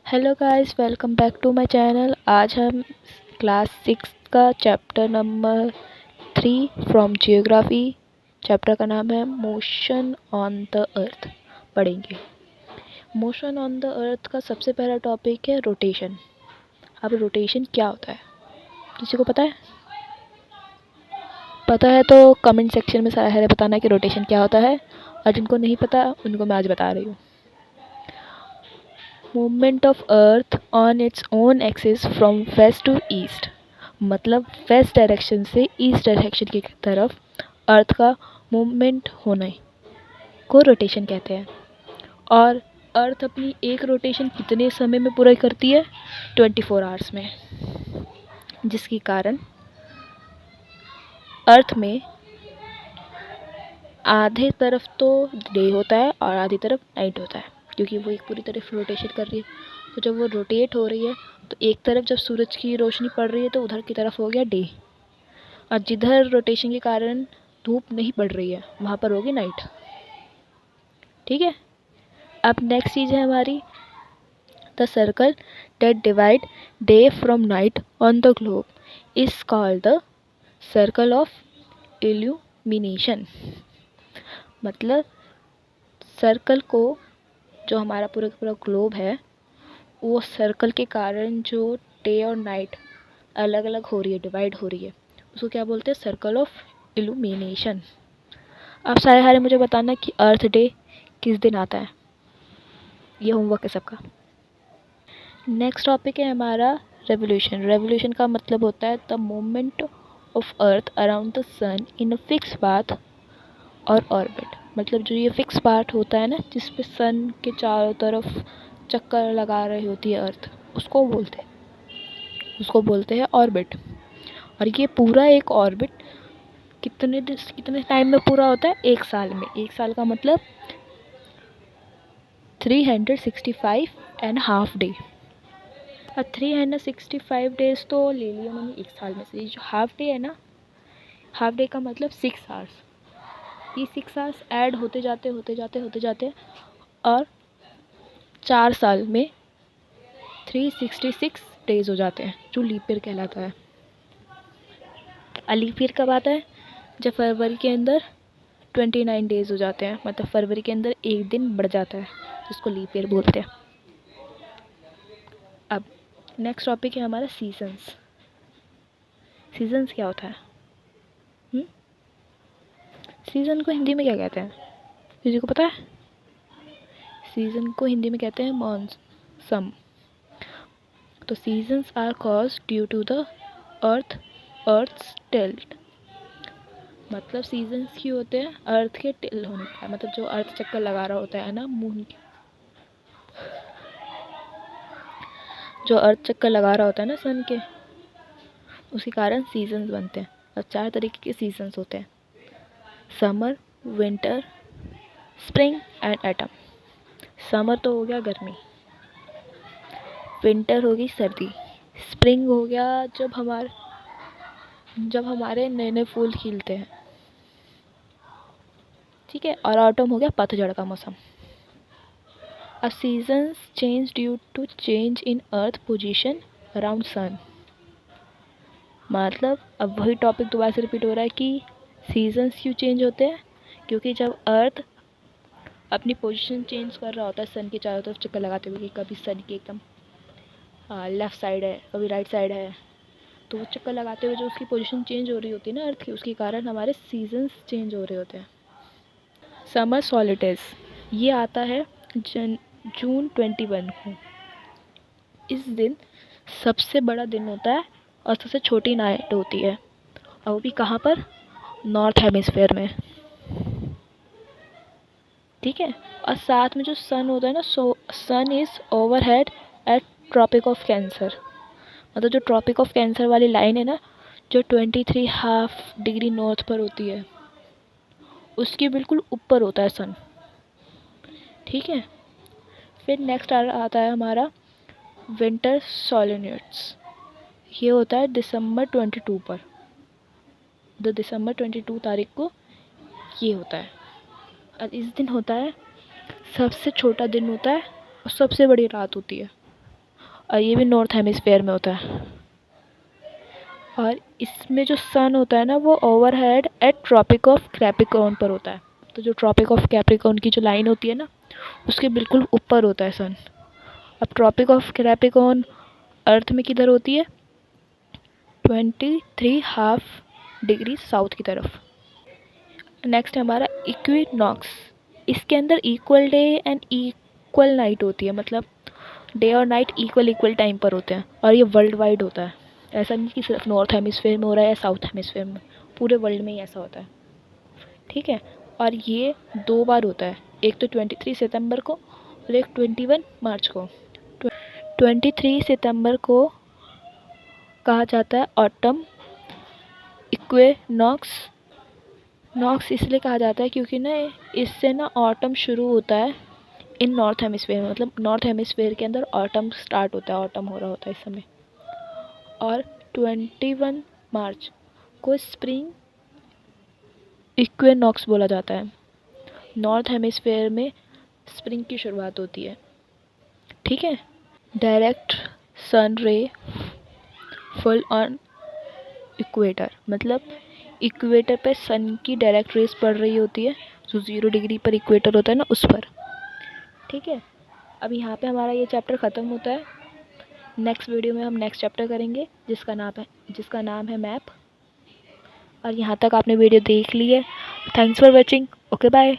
Hello guys, welcome back to my channel. आज हम class 6 का chapter number 3 from geography, chapter का नाम है मोशन ऑन द अर्थ पढ़ेंगे। मोशन ऑन द अर्थ का सबसे पहला टॉपिक है रोटेशन। अब रोटेशन क्या होता है, किसी को पता है? पता है तो कमेंट सेक्शन में सारे बताना कि रोटेशन क्या होता है, और जिनको नहीं पता उनको मैं आज बता रही हूँ। Movement of earth on its own axis from west to east, मतलब वेस्ट डायरेक्शन से ईस्ट डायरेक्शन की तरफ अर्थ का मूवमेंट होने को रोटेशन कहते हैं। और अर्थ अपनी एक रोटेशन कितने समय में पूरा करती है? 24 आवर्स में, जिसके कारण अर्थ में आधे तरफ तो डे होता है और आधी तरफ नाइट होता है, क्योंकि वो एक पूरी तरफ रोटेशन कर रही है। तो जब वो रोटेट हो रही है तो एक तरफ जब सूरज की रोशनी पड़ रही है तो उधर की तरफ हो गया डे, और जिधर रोटेशन के कारण धूप नहीं पड़ रही है वहाँ पर होगी नाइट। ठीक है। अब नेक्स्ट चीज़ है हमारी the circle that divide day from night on the globe is called the circle of illumination. मतलब सर्कल को, जो हमारा पूरा पूरा ग्लोब है, वो सर्कल के कारण जो डे और नाइट अलग अलग हो रही है, डिवाइड हो रही है, उसको क्या बोलते हैं? Circle of illumination. अब सारे मुझे बताना कि अर्थ डे किस दिन आता है। ये होमवर्क है सबका। नेक्स्ट टॉपिक है हमारा रेवोल्यूशन। रेवोल्यूशन का मतलब होता है the movement of earth around the sun in a fix path और ऑर्बिट। मतलब जो ये फिक्स पार्ट होता है ना, जिस पे सन के चारों तरफ चक्कर लगा रही होती है अर्थ, उसको बोलते हैं ऑर्बिट। और ये पूरा एक ऑर्बिट कितने टाइम में पूरा होता है? एक साल में। एक साल का मतलब 365.5 डे। और 365 डेज तो ले लिया मैंने एक साल में से। जो हाफ डे है ना, हाफ डे का मतलब 6 आवर्स। ये 6 आवर्स ऐड होते जाते और 4 साल में 366 डेज हो जाते हैं, जो लीप ईयर कहलाता है। लीप ईयर कब आता है? जब फरवरी के अंदर 29 डेज हो जाते हैं, मतलब फरवरी के अंदर एक दिन बढ़ जाता है, जिसको लीप ईयर बोलते हैं। अब नेक्स्ट टॉपिक है हमारा सीजन्स। सीजन्स क्या होता है? सीज़न को हिंदी में क्या कहते हैं, किसी को पता है? सीज़न को हिंदी में कहते हैं मौसम। तो seasons are caused due to the earth's tilt. मतलब सीजन्स क्यों होते हैं? अर्थ के टिल होने का, मतलब जो अर्थ चक्कर लगा रहा होता है ना, मून के, जो अर्थ चक्कर लगा रहा होता है ना सन के, उसी कारण सीजन्स बनते हैं। और 4 तरीके के सीजन्स होते हैं: summer, winter, spring and autumn. Summer तो हो गया गर्मी, विंटर होगी सर्दी, स्प्रिंग हो गया जब हमारे नए नए फूल खिलते हैं, ठीक है, और ऑटम हो गया पतझड़ का मौसम। अब seasons change due to change in earth position around sun. मतलब अब वही टॉपिक दोबारा से रिपीट हो रहा है कि सीजन्स क्यों चेंज होते हैं? क्योंकि जब अर्थ अपनी पोजीशन चेंज कर रहा होता है सन के चारों तरफ चक्कर लगाते हुए, कि कभी सन की एकदम लेफ़्ट साइड है, कभी राइट साइड है, तो वो चक्कर लगाते हुए जो उसकी पोजीशन चेंज हो रही होती है ना अर्थ की, उसके कारण हमारे सीजन्स चेंज हो रहे होते हैं। समर सॉलिस्टिस ये आता है जून 21 को। इस दिन सबसे बड़ा दिन होता है और सबसे छोटी नाइट होती है, और वो भी कहाँ पर? नॉर्थ हेमिस्फेयर में, ठीक है। और साथ में जो सन होता है ना, sun is overhead at tropic of cancer. मतलब जो ट्रॉपिक ऑफ कैंसर वाली लाइन है ना, जो 23.5 डिग्री नॉर्थ पर होती है, उसके बिल्कुल ऊपर होता है सन, ठीक है। फिर नेक्स्ट आता है हमारा विंटर सोलेनिट्स। ये होता है दिसंबर 22 पर, दिसंबर 22 तारीख को ये होता है। और इस दिन होता है सबसे छोटा दिन होता है और सबसे बड़ी रात होती है। और ये भी नॉर्थ हेमिस्फेयर में होता है। और इसमें जो सन होता है ना वो overhead at tropic of Capricorn पर होता है। तो जो ट्रॉपिक ऑफ कैप्रिकॉर्न की जो लाइन होती है ना उसके बिल्कुल ऊपर होता है सन। अब ट्रॉपिक ऑफ कैप्रिकॉर्न अर्थ में किधर होती है? 23.5 डिग्री साउथ की तरफ। नेक्स्ट हमारा इक्विनॉक्स। इसके अंदर equal day and equal night होती है, मतलब डे और नाइट इक्वल टाइम पर होते हैं और ये वर्ल्ड वाइड होता है। ऐसा नहीं कि सिर्फ नॉर्थ हेमिस्फेयर में हो रहा है या साउथ हेमिस्फेयर में, पूरे वर्ल्ड में ही ऐसा होता है। ठीक है। और ये 2 बार होता है, एक तो 23 सितंबर को और एक 21 मार्च को। 23 सितंबर को कहा जाता है ऑटम इक्विनॉक्स। नॉक्स इसलिए कहा जाता है क्योंकि ना इससे ना ऑटम शुरू होता है इन नॉर्थ हेमिस्फेयर में, मतलब नॉर्थ हेमिस्फेयर के अंदर ऑटम स्टार्ट होता है, ऑटम हो रहा होता है इस समय। और 21 मार्च को स्प्रिंग इक्विनॉक्स बोला जाता है। नॉर्थ हेमिस्फेयर में स्प्रिंग की शुरुआत होती है। ठीक है। डायरेक्ट सन रे फुल ऑन इक्वेटर, मतलब इक्वेटर पे सन की डायरेक्ट रेस पड़ रही होती है, जो 0 डिग्री पर इक्वेटर होता है ना उस पर। ठीक है। अब यहाँ पे हमारा ये चैप्टर ख़त्म होता है। नेक्स्ट वीडियो में हम नेक्स्ट चैप्टर करेंगे जिसका नाम है मैप। और यहाँ तक आपने वीडियो देख ली है। Thanks for watching. Okay bye.